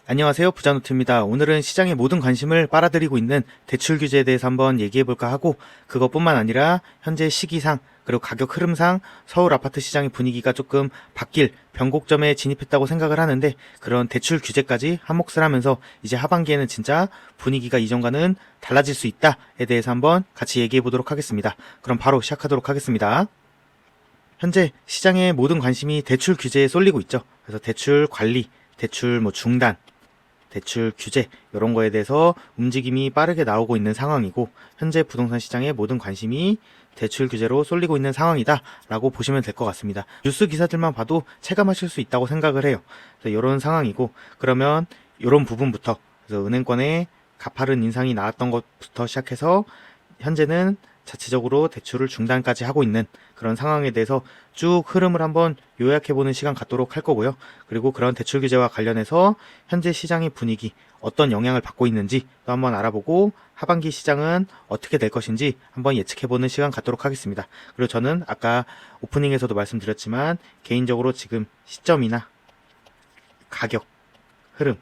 안녕하세요, 부자노트입니다. 오늘은 시장의 모든 관심을 빨아들이고 있는 대출 규제에 대해서 한번 얘기해볼까 하고, 그것뿐만 아니라 현재 시기상 그리고 가격 흐름상 서울 아파트 시장의 분위기가 조금 바뀔 변곡점에 진입했다고 생각을 하는데, 그런 대출 규제까지 한몫을 하면서 이제 하반기에는 진짜 분위기가 이전과는 달라질 수 있다에 대해서 한번 같이 얘기해보도록 하겠습니다. 그럼 바로 시작하도록 하겠습니다. 현재 시장의 모든 관심이 대출 규제에 쏠리고 있죠. 그래서 대출 관리, 대출 중단, 대출 규제 이런 거에 대해서 움직임이 빠르게 나오고 있는 상황이고, 현재 부동산 시장의 모든 관심이 대출 규제로 쏠리고 있는 상황이다 라고 보시면 될 것 같습니다. 뉴스 기사들만 봐도 체감하실 수 있다고 생각을 해요. 그래서 이런 상황이고, 그러면 이런 부분부터, 그래서 은행권의 가파른 인상이 나왔던 것부터 시작해서 현재는 자체적으로 대출을 중단까지 하고 있는 그런 상황에 대해서 쭉 흐름을 한번 요약해보는 시간 갖도록 할 거고요. 그리고 그런 대출 규제와 관련해서 현재 시장의 분위기, 어떤 영향을 받고 있는지 또 한번 알아보고, 하반기 시장은 어떻게 될 것인지 한번 예측해보는 시간 갖도록 하겠습니다. 그리고 저는 아까 오프닝에서도 말씀드렸지만, 개인적으로 지금 시점이나 가격, 흐름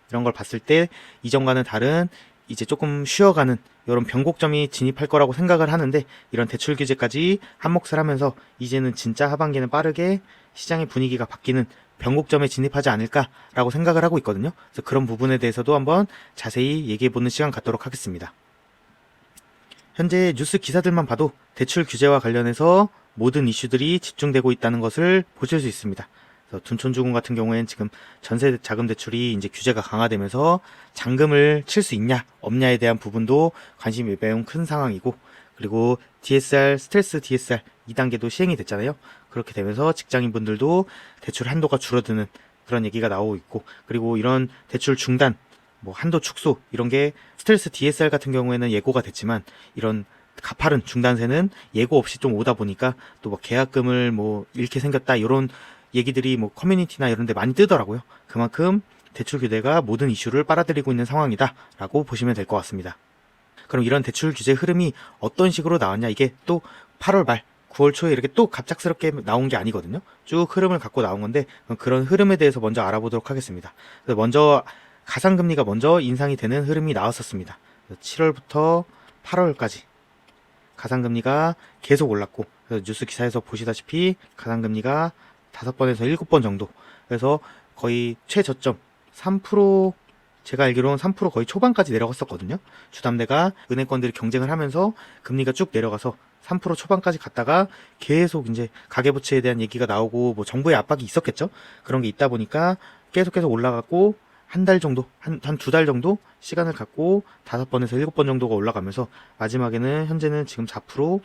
이런 걸 봤을 때 이전과는 다른, 이제 조금 쉬어가는 이런 변곡점이 진입할 거라고 생각을 하는데, 이런 대출 규제까지 한몫을 하면서 이제는 진짜 하반기는 빠르게 시장의 분위기가 바뀌는 변곡점에 진입하지 않을까라고 생각을 하고 있거든요. 그래서 그런 부분에 대해서도 한번 자세히 얘기해보는 시간 갖도록 하겠습니다. 현재 뉴스 기사들만 봐도 대출 규제와 관련해서 모든 이슈들이 집중되고 있다는 것을 보실 수 있습니다. 둔촌주공 같은 경우에는 지금 전세 자금 대출이 이제 규제가 강화되면서 잔금을 칠 수 있냐 없냐에 대한 부분도 관심이 매우 큰 상황이고, 그리고 DSR, 스트레스 DSR 2단계도 시행이 됐잖아요. 그렇게 되면서 직장인분들도 대출 한도가 줄어드는 그런 얘기가 나오고 있고, 그리고 이런 대출 중단, 한도 축소 이런 게 스트레스 DSR 같은 경우에는 예고가 됐지만, 이런 가파른 중단세는 예고 없이 좀 오다 보니까 또 계약금을 잃게 생겼다 이런 얘기들이 커뮤니티나 이런 데 많이 뜨더라고요. 그만큼 대출 규제가 모든 이슈를 빨아들이고 있는 상황이다 라고 보시면 될 것 같습니다. 그럼 이런 대출 규제 흐름이 어떤 식으로 나왔냐, 이게 또 8월 말 9월 초에 이렇게 또 갑작스럽게 나온 게 아니거든요. 쭉 흐름을 갖고 나온 건데, 그런 흐름에 대해서 먼저 알아보도록 하겠습니다. 먼저 가상금리가 먼저 인상이 되는 흐름이 나왔었습니다. 7월부터 8월까지 가상금리가 계속 올랐고, 뉴스 기사에서 보시다시피 가상금리가 5번에서 7번 정도, 그래서 거의 최저점 3%, 제가 알기로는 3% 거의 초반까지 내려갔었거든요. 주담대가 은행권들이 경쟁을 하면서 금리가 쭉 내려가서 3% 초반까지 갔다가 계속 이제 가계부채에 대한 얘기가 나오고 정부의 압박이 있었겠죠. 그런 게 있다 보니까 계속해서 올라갔고, 한 달 정도, 한 2달 정도 시간을 갖고 5번에서 7번 정도가 올라가면서 마지막에는 현재는 지금 4%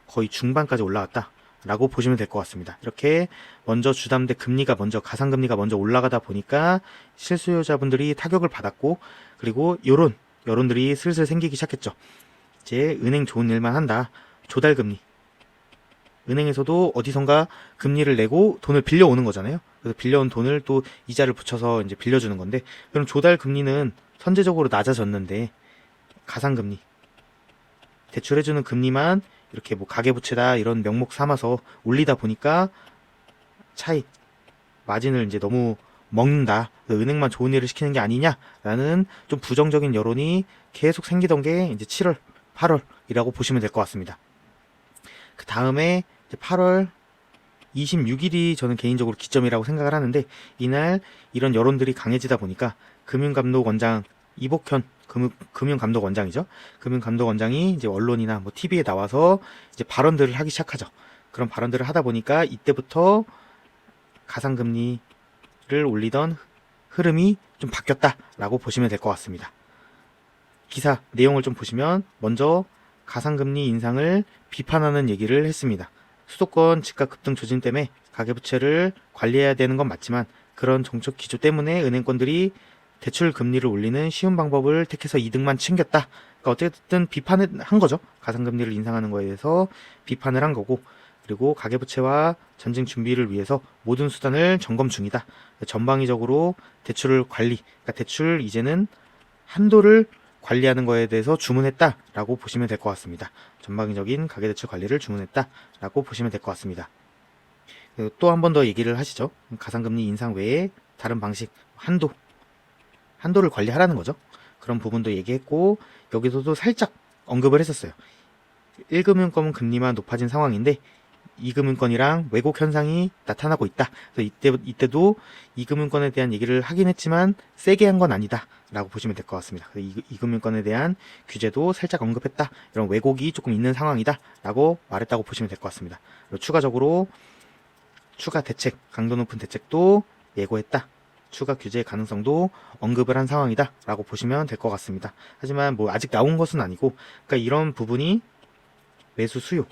거의 중반까지 올라왔다 라고 보시면 될 것 같습니다. 이렇게 먼저 주담대 금리가 먼저, 가상금리가 먼저 올라가다 보니까 실수요자분들이 타격을 받았고, 그리고 여론들이 슬슬 생기기 시작했죠. 이제 은행 좋은 일만 한다, 조달금리, 은행에서도 어디선가 금리를 내고 돈을 빌려오는 거잖아요. 그래서 빌려온 돈을 또 이자를 붙여서 이제 빌려주는 건데, 그럼 조달금리는 선제적으로 낮아졌는데 가상금리, 대출해주는 금리만 이렇게 가계부채다 이런 명목 삼아서 올리다 보니까 차익, 마진을 이제 너무 먹는다, 은행만 좋은 일을 시키는 게 아니냐라는 좀 부정적인 여론이 계속 생기던 게 이제 7월, 8월이라고 보시면 될 것 같습니다. 그 다음에 8월 26일이 저는 개인적으로 기점이라고 생각을 하는데, 이날 이런 여론들이 강해지다 보니까 금융감독원장 이복현 금융감독원장이죠. 금융감독원장이 이제 언론이나 TV에 나와서 이제 발언들을 하기 시작하죠. 그런 발언들을 하다 보니까 이때부터 가상금리를 올리던 흐름이 좀 바뀌었다라고 보시면 될 것 같습니다. 기사 내용을 좀 보시면 먼저 가상금리 인상을 비판하는 얘기를 했습니다. 수도권 집값 급등 조짐 때문에 가계부채를 관리해야 되는 건 맞지만, 그런 정책 기조 때문에 은행권들이 대출 금리를 올리는 쉬운 방법을 택해서 이득만 챙겼다. 그러니까 어쨌든 비판을 한 거죠. 가상금리를 인상하는 거에 대해서 비판을 한 거고, 그리고 가계부채와 전쟁 준비를 위해서 모든 수단을 점검 중이다. 전방위적으로 대출을 그러니까 대출 이제는 한도를 관리하는 거에 대해서 주문했다라고 보시면 될 것 같습니다. 전방위적인 가계대출 관리를 주문했다라고 보시면 될 것 같습니다. 또 한 번 더 얘기를 하시죠. 가상금리 인상 외에 다른 방식, 한도, 한도를 관리하라는 거죠. 그런 부분도 얘기했고 여기서도 살짝 언급을 했었어요. 1금융권 금리만 높아진 상황인데 2금융권이랑 왜곡 현상이 나타나고 있다. 그래서 이때도 2금융권에 대한 얘기를 하긴 했지만 세게 한 건 아니다 라고 보시면 될 것 같습니다. 2금융권에 대한 규제도 살짝 언급했다. 이런 왜곡이 조금 있는 상황이다 라고 말했다고 보시면 될 것 같습니다. 그리고 추가적으로 추가 대책, 강도 높은 대책도 예고했다. 추가 규제의 가능성도 언급을 한 상황이다 라고 보시면 될 것 같습니다. 하지만 뭐 아직 나온 것은 아니고, 그러니까 이런 부분이 매수 수요,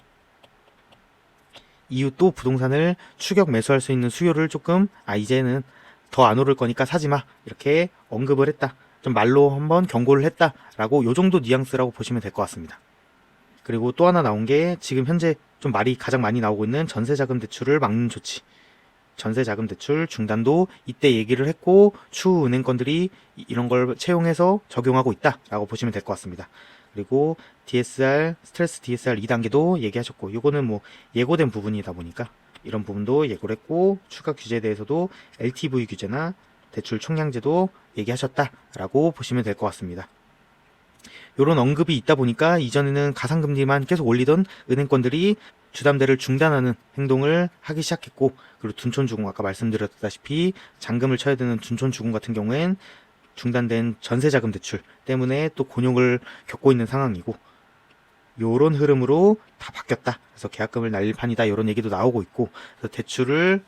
이후 또 부동산을 추격 매수할 수 있는 수요를 조금 이제는 더 안 오를 거니까 사지마 이렇게 언급을 했다. 좀 말로 한번 경고를 했다 라고 요 정도 뉘앙스라고 보시면 될 것 같습니다. 그리고 또 하나 나온 게 지금 현재 좀 말이 가장 많이 나오고 있는 전세자금 대출을 막는 조치, 전세자금 대출 중단도 이때 얘기를 했고 추후 은행권들이 이런 걸 채용해서 적용하고 있다 라고 보시면 될 것 같습니다. 그리고 DSR, 스트레스 DSR 2단계도 얘기하셨고, 요거는 뭐 예고된 부분이다 보니까 이런 부분도 예고를 했고, 추가 규제에 대해서도 LTV 규제나 대출 총량제도 얘기하셨다라고 보시면 될 것 같습니다. 요런 언급이 있다 보니까 이전에는 가상금리만 계속 올리던 은행권들이 주담대를 중단하는 행동을 하기 시작했고, 그리고 둔촌주공, 아까 말씀드렸다시피 잔금을 쳐야 되는 둔촌주공 같은 경우엔 중단된 전세자금 대출 때문에 또 곤욕을 겪고 있는 상황이고, 요런 흐름으로 다 바뀌었다. 그래서 계약금을 날릴 판이다. 요런 얘기도 나오고 있고, 그래서 대출을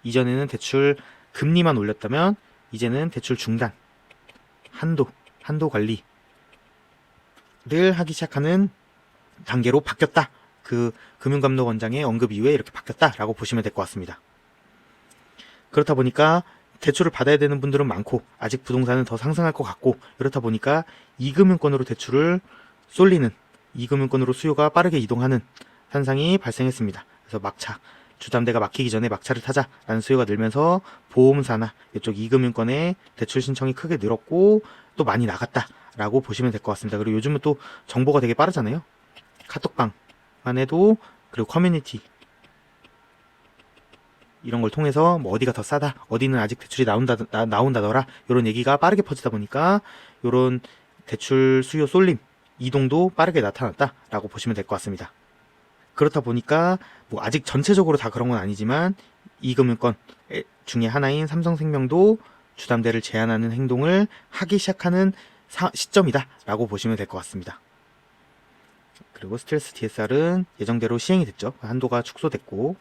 이전에는 대출 금리만 올렸다면 이제는 대출 중단, 한도 관리를 하기 시작하는 단계로 바뀌었다. 그 금융감독원장의 언급 이후에 이렇게 바뀌었다라고 보시면 될 것 같습니다. 그렇다 보니까 대출을 받아야 되는 분들은 많고 아직 부동산은 더 상승할 것 같고, 그렇다 보니까 2금융권으로 대출을 쏠리는, 2금융권으로 수요가 빠르게 이동하는 현상이 발생했습니다. 그래서 막차, 주담대가 막히기 전에 막차를 타자라는 수요가 늘면서 보험사나 이쪽 2금융권의 대출 신청이 크게 늘었고 또 많이 나갔다라고 보시면 될 것 같습니다. 그리고 요즘은 또 정보가 되게 빠르잖아요. 카톡방만 해도, 그리고 커뮤니티 이런 걸 통해서 뭐 어디가 더 싸다, 어디는 아직 대출이 나온다더라, 이런 얘기가 빠르게 퍼지다 보니까 이런 대출 수요 쏠림, 이동도 빠르게 나타났다라고 보시면 될 것 같습니다. 그렇다 보니까 뭐 아직 전체적으로 다 그런 건 아니지만 2금융권 중에 하나인 삼성생명도 주담대를 제한하는 행동을 하기 시작하는 시점이다라고 보시면 될 것 같습니다. 그리고 스트레스 DSR은 예정대로 시행이 됐죠. 한도가 축소됐고,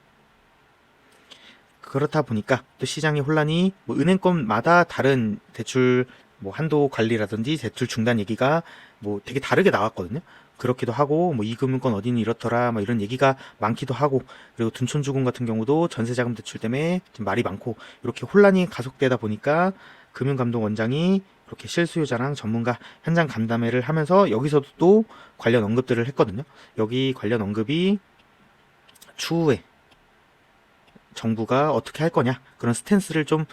그렇다 보니까 또 시장의 혼란이 뭐 은행권마다 다른 대출 뭐 한도 관리라든지 대출 중단 얘기가 뭐 되게 다르게 나왔거든요. 그렇기도 하고, 뭐 2금융권 어디는 이렇더라, 뭐 이런 얘기가 많기도 하고, 그리고 둔촌주공 같은 경우도 전세자금 대출 때문에 좀 말이 많고, 이렇게 혼란이 가속되다 보니까 금융감독원장이 이렇게 실수요자랑 전문가 현장 간담회를 하면서 여기서도 또 관련 언급들을 했거든요. 여기 관련 언급이 추후에 정부가 어떻게 할 거냐, 그런 스탠스를 좀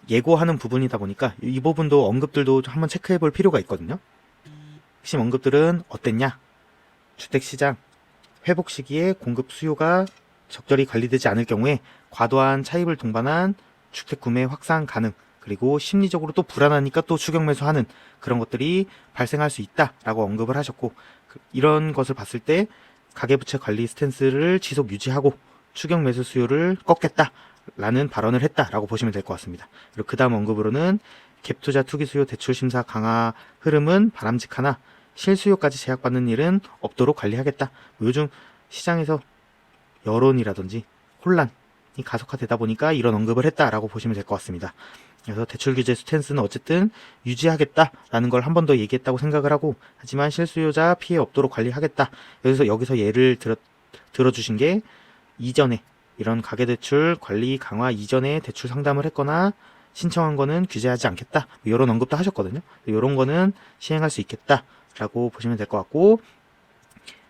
예고하는 부분이다 보니까 이 부분도 언급들도 한번 체크해 볼 필요가 있거든요. 핵심 언급들은 어땠냐? 주택시장 회복 시기에 공급 수요가 적절히 관리되지 않을 경우에 과도한 차입을 동반한 주택 구매 확산 가능, 그리고 심리적으로 또 불안하니까 또 추격 매수하는 그런 것들이 발생할 수 있다라고 언급을 하셨고, 이런 것을 봤을 때 가계부채 관리 스탠스를 지속 유지하고 추격 매수 수요를 꺾겠다라는 발언을 했다라고 보시면 될 것 같습니다. 그리고 그 다음 언급으로는 갭투자 투기 수요 대출 심사 강화 흐름은 바람직하나 실수요까지 제약받는 일은 없도록 관리하겠다. 요즘 시장에서 여론이라든지 혼란이 가속화되다 보니까 이런 언급을 했다라고 보시면 될 것 같습니다. 그래서 대출 규제 스탠스는 어쨌든 유지하겠다라는 걸 한 번 더 얘기했다고 생각을 하고, 하지만 실수요자 피해 없도록 관리하겠다. 여기서 예를 들어주신 게 이전에 이런 가계대출 관리 강화 이전에 대출 상담을 했거나 신청한 거는 규제하지 않겠다, 이런 언급도 하셨거든요. 이런 거는 시행할 수 있겠다라고 보시면 될 것 같고,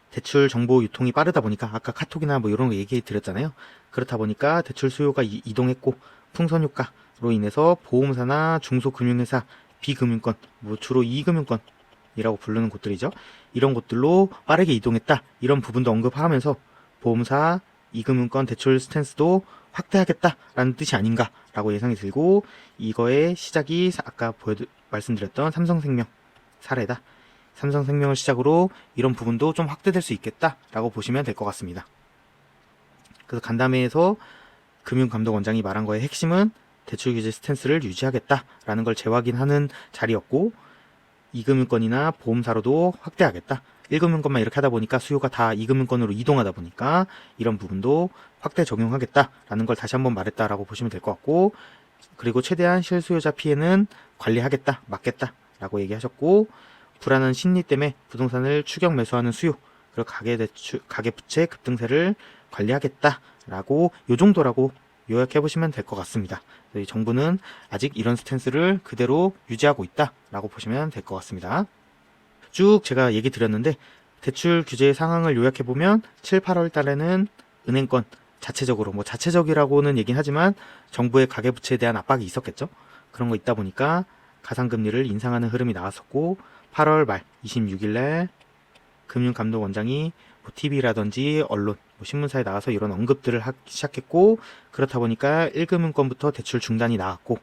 대출 정보 유통이 빠르다 보니까 아까 카톡이나 뭐 이런 거 얘기 드렸잖아요. 그렇다 보니까 대출 수요가 이동했고 풍선 효과로 인해서 보험사나 중소금융회사, 비금융권, 뭐 주로 2금융권이라고 부르는 곳들이죠. 이런 곳들로 빠르게 이동했다, 이런 부분도 언급하면서 보험사, 2금융권 대출 스탠스도 확대하겠다라는 뜻이 아닌가라고 예상이 들고, 이거의 시작이 아까 말씀드렸던 삼성생명 사례다. 삼성생명을 시작으로 이런 부분도 좀 확대될 수 있겠다라고 보시면 될 것 같습니다. 그래서 간담회에서 금융감독원장이 말한 거의 핵심은 대출 규제 스탠스를 유지하겠다라는 걸 재확인하는 자리였고, 2금융권이나 보험사로도 확대하겠다. 1금융권만 이렇게 하다 보니까 수요가 다 2금융권으로 이동하다 보니까 이런 부분도 확대 적용하겠다라는 걸 다시 한번 말했다라고 보시면 될 것 같고, 그리고 최대한 실수요자 피해는 관리하겠다, 막겠다라고 얘기하셨고, 불안한 심리 때문에 부동산을 추격 매수하는 수요, 그리고 가계부채 급등세를 관리하겠다라고 요 정도라고 요약해 보시면 될 것 같습니다. 이 정부는 아직 이런 스탠스를 그대로 유지하고 있다라고 보시면 될 것 같습니다. 쭉 제가 얘기 드렸는데 대출 규제 상황을 요약해 보면 7, 8월 달에는 은행권 자체적으로, 자체적이라고는 얘긴 하지만 정부의 가계부채에 대한 압박이 있었겠죠. 그런 거 있다 보니까 가상금리를 인상하는 흐름이 나왔었고, 8월 말 26일날 금융감독원장이 TV라든지 언론, 신문사에 나와서 이런 언급들을 하기 시작했고, 그렇다 보니까 1금융권부터 대출 중단이 나왔고,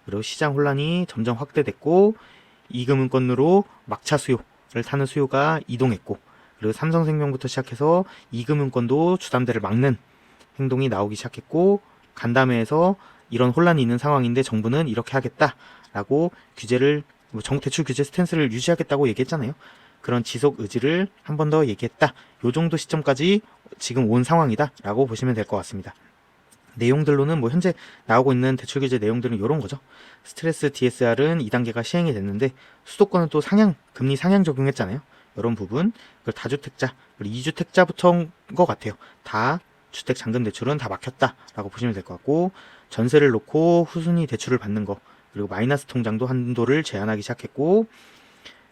그리고 시장 혼란이 점점 확대됐고, 2금융권으로 막차 수요를 타는 수요가 이동했고, 그리고 삼성생명부터 시작해서 2금융권도 주담대를 막는 행동이 나오기 시작했고, 간담회에서 이런 혼란이 있는 상황인데 정부는 이렇게 하겠다라고 규제를, 대출 규제 스탠스를 유지하겠다고 얘기했잖아요. 그런 지속 의지를 한 번 더 얘기했다. 요 정도 시점까지 지금 온 상황이다 라고 보시면 될 것 같습니다. 내용들로는 현재 나오고 있는 대출 규제 내용들은 이런 거죠. 스트레스 DSR은 2단계가 시행이 됐는데 수도권은 또 금리 상향 적용했잖아요. 이런 부분, 다주택자, 그리고 2주택자부터인 것 같아요. 다 주택 잔금 대출은 다 막혔다라고 보시면 될 것 같고, 전세를 놓고 후순위 대출을 받는 거, 그리고 마이너스 통장도 한도를 제한하기 시작했고,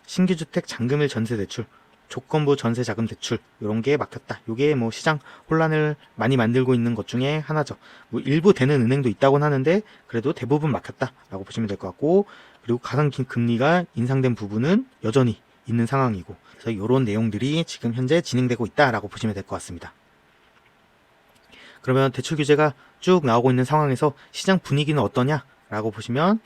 신규주택 잔금일 전세 대출, 조건부 전세 자금 대출 이런 게 막혔다. 이게 시장 혼란을 많이 만들고 있는 것 중에 하나죠. 일부 되는 은행도 있다고는 하는데 그래도 대부분 막혔다라고 보시면 될 것 같고, 그리고 가상 금리가 인상된 부분은 여전히 있는 상황이고, 그래서 이런 내용들이 지금 현재 진행되고 있다라고 보시면 될 것 같습니다. 그러면 대출 규제가 쭉 나오고 있는 상황에서 시장 분위기는 어떠냐라고 보시면,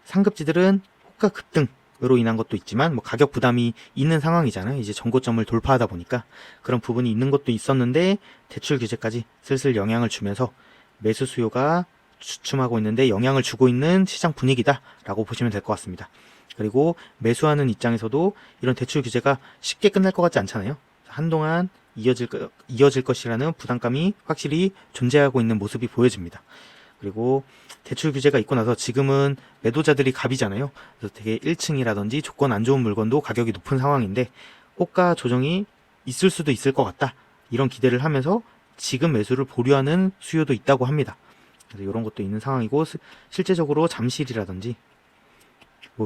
상급지들은 호가 급등으로 인한 것도 있지만 가격 부담이 있는 상황이잖아요. 이제 전고점을 돌파하다 보니까 그런 부분이 있는 것도 있었는데, 대출 규제까지 슬슬 영향을 주면서 매수 수요가 주춤하고 있는데 영향을 주고 있는 시장 분위기다라고 보시면 될 것 같습니다. 그리고 매수하는 입장에서도 이런 대출 규제가 쉽게 끝날 것 같지 않잖아요. 한동안 이어질 것이라는 부담감이 확실히 존재하고 있는 모습이 보여집니다. 그리고 대출 규제가 있고 나서 지금은 매도자들이 갑이잖아요. 그래서 되게 1층이라든지 조건 안 좋은 물건도 가격이 높은 상황인데 호가 조정이 있을 수도 있을 것 같다, 이런 기대를 하면서 지금 매수를 보류하는 수요도 있다고 합니다. 그래서 이런 것도 있는 상황이고, 실제적으로 잠실이라든지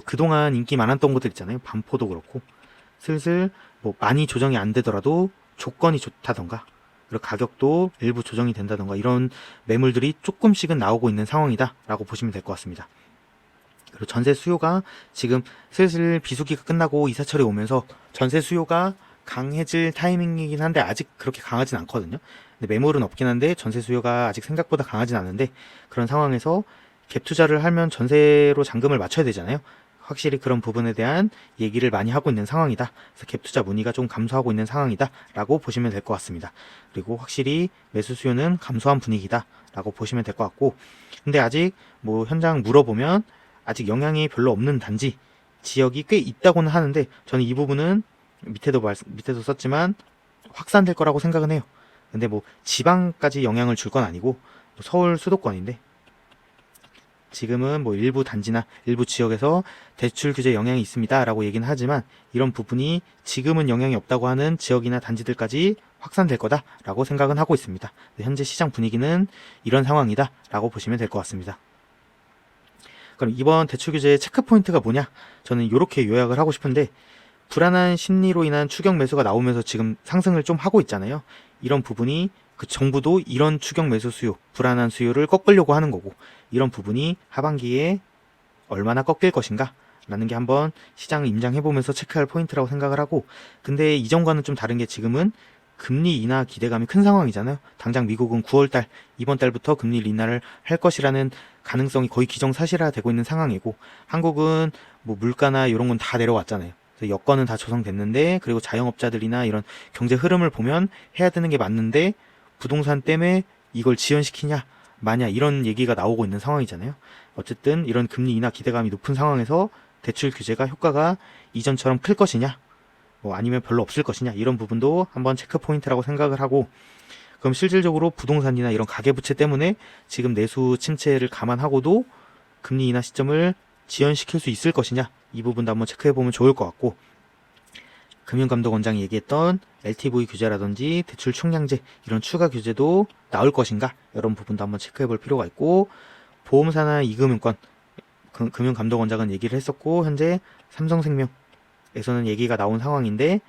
그동안 인기 많았던 곳들 있잖아요. 반포도 그렇고 슬슬 많이 조정이 안 되더라도 조건이 좋다던가, 그리고 가격도 일부 조정이 된다던가, 이런 매물들이 조금씩은 나오고 있는 상황이다 라고 보시면 될 것 같습니다. 그리고 전세 수요가 지금 슬슬 비수기가 끝나고 이사철이 오면서 전세 수요가 강해질 타이밍이긴 한데 아직 그렇게 강하진 않거든요. 근데 매물은 없긴 한데 전세 수요가 아직 생각보다 강하진 않은데, 그런 상황에서 갭 투자를 하면 전세로 잔금을 맞춰야 되잖아요. 확실히 그런 부분에 대한 얘기를 많이 하고 있는 상황이다. 그래서 갭 투자 문의가 좀 감소하고 있는 상황이다 라고 보시면 될 것 같습니다. 그리고 확실히 매수 수요는 감소한 분위기다 라고 보시면 될 것 같고, 근데 아직 현장 물어보면 아직 영향이 별로 없는 단지 지역이 꽤 있다고는 하는데, 저는 이 부분은 밑에도 썼지만 확산될 거라고 생각은 해요. 근데 지방까지 영향을 줄 건 아니고, 서울 수도권인데 지금은 일부 단지나 일부 지역에서 대출 규제 영향이 있습니다 라고 얘기는 하지만, 이런 부분이 지금은 영향이 없다고 하는 지역이나 단지들까지 확산될 거다 라고 생각은 하고 있습니다. 현재 시장 분위기는 이런 상황이다 라고 보시면 될 것 같습니다. 그럼 이번 대출 규제의 체크 포인트가 뭐냐? 저는 이렇게 요약을 하고 싶은데, 불안한 심리로 인한 추격 매수가 나오면서 지금 상승을 좀 하고 있잖아요. 이런 부분이 정부도 이런 추격 매수 수요, 불안한 수요를 꺾으려고 하는 거고, 이런 부분이 하반기에 얼마나 꺾일 것인가 라는 게 한번 시장을 임장해보면서 체크할 포인트라고 생각을 하고, 근데 이전과는 좀 다른 게 지금은 금리 인하 기대감이 큰 상황이잖아요. 당장 미국은 9월달, 이번 달부터 금리 인하를 할 것이라는 가능성이 거의 기정사실화되고 있는 상황이고, 한국은 뭐 물가나 이런 건 다 내려왔잖아요. 그래서 여건은 다 조성됐는데, 그리고 자영업자들이나 이런 경제 흐름을 보면 해야 되는 게 맞는데, 부동산 때문에 이걸 지연시키냐 마냐 이런 얘기가 나오고 있는 상황이잖아요. 어쨌든 이런 금리 인하 기대감이 높은 상황에서 대출 규제가 효과가 이전처럼 클 것이냐, 뭐 아니면 별로 없을 것이냐, 이런 부분도 한번 체크 포인트라고 생각을 하고, 그럼 실질적으로 부동산이나 이런 가계부채 때문에 지금 내수 침체를 감안하고도 금리 인하 시점을 지연시킬 수 있을 것이냐, 이 부분도 한번 체크해보면 좋을 것 같고, 금융감독원장이 얘기했던 LTV 규제라든지 대출 총량제 이런 추가 규제도 나올 것인가, 이런 부분도 한번 체크해볼 필요가 있고, 보험사나 이금융권, 금융감독원장은 얘기를 했었고, 현재 삼성생명에서는 얘기가 나온 상황인데,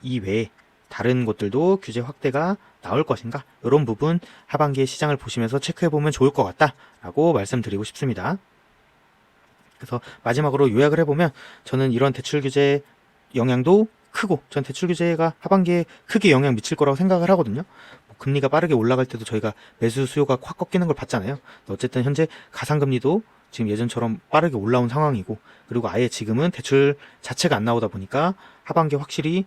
이 외에 다른 곳들도 규제 확대가 나올 것인가, 이런 부분 하반기에 시장을 보시면서 체크해보면 좋을 것 같다라고 말씀드리고 싶습니다. 그래서 마지막으로 요약을 해보면, 저는 이런 대출 규제 영향도 크고, 전 대출 규제가 하반기에 크게 영향 미칠 거라고 생각을 하거든요. 뭐 금리가 빠르게 올라갈 때도 저희가 매수 수요가 확 꺾이는 걸 봤잖아요. 어쨌든 현재 가상금리도 지금 예전처럼 빠르게 올라온 상황이고, 그리고 아예 지금은 대출 자체가 안 나오다 보니까 하반기에 확실히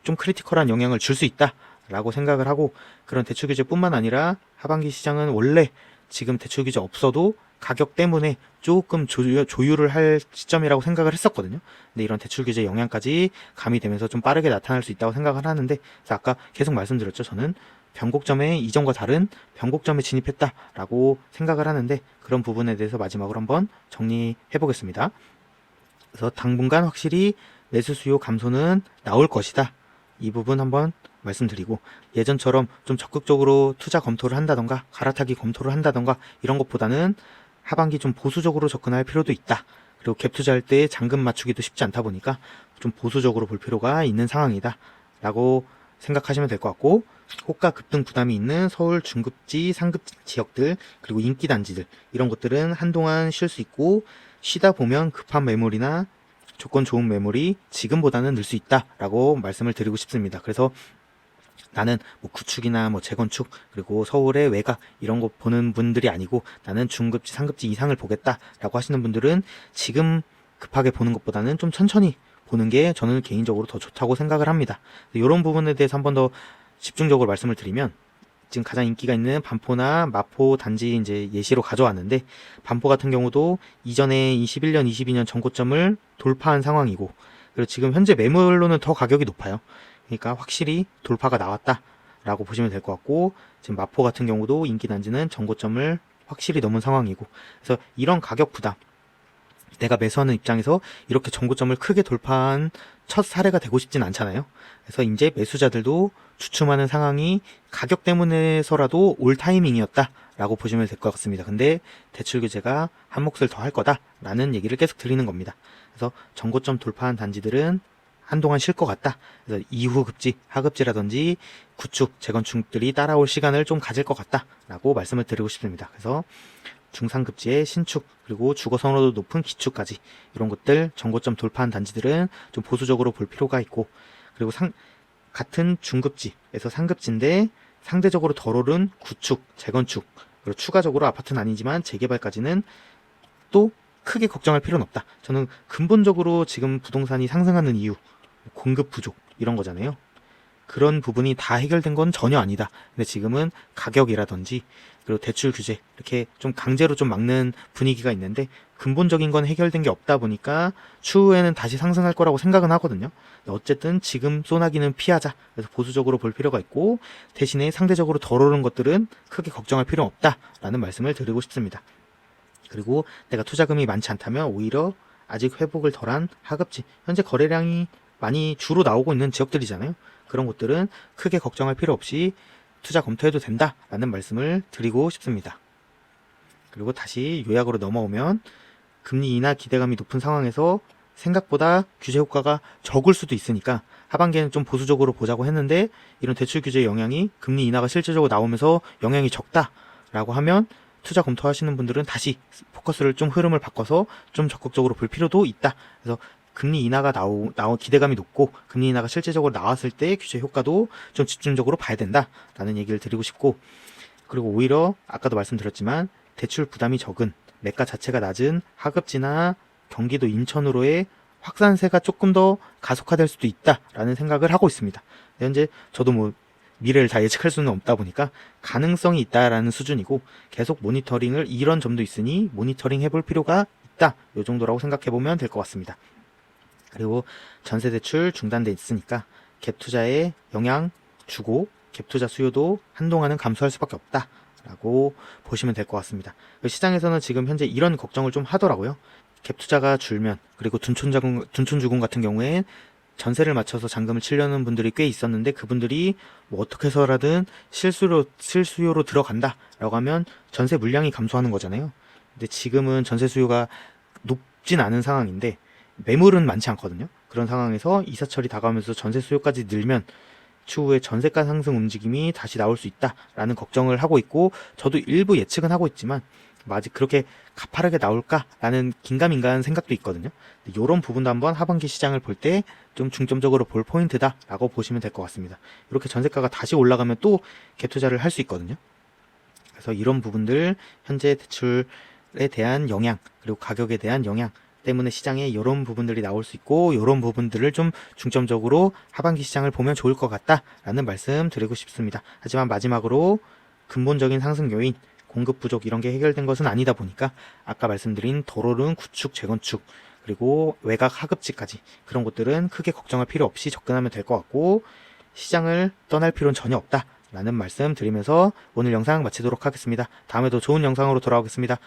좀 크리티컬한 영향을 줄 수 있다라고 생각을 하고, 그런 대출 규제뿐만 아니라 하반기 시장은 원래 지금 대출 규제 없어도 가격 때문에 조금 조율을 할 시점이라고 생각을 했었거든요. 근데 이런 대출 규제 영향까지 가미되면서 좀 빠르게 나타날 수 있다고 생각을 하는데, 그래서 아까 계속 말씀드렸죠. 저는 변곡점에 이전과 다른 변곡점에 진입했다라고 생각을 하는데, 그런 부분에 대해서 마지막으로 한번 정리해 보겠습니다. 그래서 당분간 확실히 매수 수요 감소는 나올 것이다, 이 부분 한번 말씀드리고, 예전처럼 좀 적극적으로 투자 검토를 한다던가 갈아타기 검토를 한다던가 이런 것보다는 하반기 좀 보수적으로 접근할 필요도 있다. 그리고 갭 투자할 때 잔금 맞추기도 쉽지 않다 보니까 좀 보수적으로 볼 필요가 있는 상황이다 라고 생각하시면 될 것 같고, 호가 급등 부담이 있는 서울 중급지, 상급지 지역들, 그리고 인기 단지들, 이런 것들은 한동안 쉴 수 있고, 쉬다 보면 급한 매물이나 조건 좋은 매물이 지금보다는 늘 수 있다라고 말씀을 드리고 싶습니다. 그래서 나는 뭐 구축이나 뭐 재건축, 그리고 서울의 외곽 이런 거 보는 분들이 아니고, 나는 중급지, 상급지 이상을 보겠다라고 하시는 분들은 지금 급하게 보는 것보다는 좀 천천히 보는 게 저는 개인적으로 더 좋다고 생각을 합니다. 이런 부분에 대해서 한 번 더 집중적으로 말씀을 드리면, 지금 가장 인기가 있는 반포나 마포 단지 이제 예시로 가져왔는데, 반포 같은 경우도 이전에 21년, 22년 전고점을 돌파한 상황이고, 그리고 지금 현재 매물로는 더 가격이 높아요. 그러니까 확실히 돌파가 나왔다라고 보시면 될 것 같고, 지금 마포 같은 경우도 인기 단지는 전고점을 확실히 넘은 상황이고, 그래서 이런 가격 부담, 내가 매수하는 입장에서 이렇게 전고점을 크게 돌파한 첫 사례가 되고 싶진 않잖아요. 그래서 이제 매수자들도 주춤하는 상황이 가격 때문에서라도 올 타이밍이었다라고 보시면 될 것 같습니다. 근데 대출 규제가 한 몫을 더 할 거다라는 얘기를 계속 드리는 겁니다. 그래서 전고점 돌파한 단지들은 한동안 쉴 것 같다. 그래서 이후 급지, 하급지라든지 구축, 재건축들이 따라올 시간을 좀 가질 것 같다라고 말씀을 드리고 싶습니다. 그래서 중상급지의 신축, 그리고 주거 선호도 높은 기축까지 이런 것들, 전고점 돌파한 단지들은 좀 보수적으로 볼 필요가 있고, 그리고 같은 중급지에서 상급지인데 상대적으로 덜 오른 구축, 재건축, 그리고 추가적으로 아파트는 아니지만 재개발까지는 또 크게 걱정할 필요는 없다. 저는 근본적으로 지금 부동산이 상승하는 이유, 공급 부족 이런 거잖아요. 그런 부분이 다 해결된 건 전혀 아니다. 근데 지금은 가격이라든지 그리고 대출 규제 이렇게 좀 강제로 좀 막는 분위기가 있는데, 근본적인 건 해결된 게 없다 보니까 추후에는 다시 상승할 거라고 생각은 하거든요. 어쨌든 지금 소나기는 피하자. 그래서 보수적으로 볼 필요가 있고, 대신에 상대적으로 덜 오른 것들은 크게 걱정할 필요는 없다라는 말씀을 드리고 싶습니다. 그리고 내가 투자금이 많지 않다면 오히려 아직 회복을 덜한 하급지, 현재 거래량이 많이 주로 나오고 있는 지역들이잖아요. 그런 곳들은 크게 걱정할 필요 없이 투자 검토해도 된다라는 말씀을 드리고 싶습니다. 그리고 다시 요약으로 넘어오면, 금리 인하 기대감이 높은 상황에서 생각보다 규제 효과가 적을 수도 있으니까 하반기에는 좀 보수적으로 보자고 했는데, 이런 대출 규제 영향이 금리 인하가 실질적으로 나오면서 영향이 적다라고 하면 투자 검토하시는 분들은 다시 포커스를 좀 흐름을 바꿔서 좀 적극적으로 볼 필요도 있다. 그래서 금리 인하가 기대감이 높고 금리 인하가 실제적으로 나왔을 때 규제 효과도 좀 집중적으로 봐야 된다라는 얘기를 드리고 싶고, 그리고 오히려 아까도 말씀드렸지만 대출 부담이 적은 매가 자체가 낮은 하급지나 경기도 인천으로의 확산세가 조금 더 가속화될 수도 있다라는 생각을 하고 있습니다. 현재 저도 뭐 미래를 다 예측할 수는 없다 보니까 가능성이 있다라는 수준이고, 계속 모니터링을, 이런 점도 있으니 모니터링 해볼 필요가 있다, 이 정도라고 생각해 보면 될 것 같습니다. 그리고 전세 대출 중단돼 있으니까 갭 투자에 영향 주고 갭 투자 수요도 한동안은 감소할 수밖에 없다라고 보시면 될 것 같습니다. 시장에서는 지금 현재 이런 걱정을 좀 하더라고요. 갭 투자가 줄면, 그리고 둔촌주공 같은 경우엔 전세를 맞춰서 잔금을 치려는 분들이 꽤 있었는데, 그분들이 뭐 어떻게 해서라든 실수요로 들어간다라고 하면 전세 물량이 감소하는 거잖아요. 근데 지금은 전세 수요가 높진 않은 상황인데 매물은 많지 않거든요. 그런 상황에서 이사철이 다가오면서 전세 수요까지 늘면 추후에 전세가 상승 움직임이 다시 나올 수 있다라는 걱정을 하고 있고, 저도 일부 예측은 하고 있지만 뭐 아직 그렇게 가파르게 나올까라는 긴가민가한 생각도 있거든요. 이런 부분도 한번 하반기 시장을 볼 때 좀 중점적으로 볼 포인트다라고 보시면 될 것 같습니다. 이렇게 전세가가 다시 올라가면 또 갭 투자를 할 수 있거든요. 그래서 이런 부분들, 현재 대출에 대한 영향, 그리고 가격에 대한 영향 때문에 시장에 이런 부분들이 나올 수 있고, 이런 부분들을 좀 중점적으로 하반기 시장을 보면 좋을 것 같다라는 말씀 드리고 싶습니다. 하지만 마지막으로 근본적인 상승 요인, 공급 부족 이런 게 해결된 것은 아니다 보니까 아까 말씀드린 도로른 구축, 재건축, 그리고 외곽 하급지까지 그런 것들은 크게 걱정할 필요 없이 접근하면 될 것 같고, 시장을 떠날 필요는 전혀 없다라는 말씀 드리면서 오늘 영상 마치도록 하겠습니다. 다음에도 좋은 영상으로 돌아오겠습니다.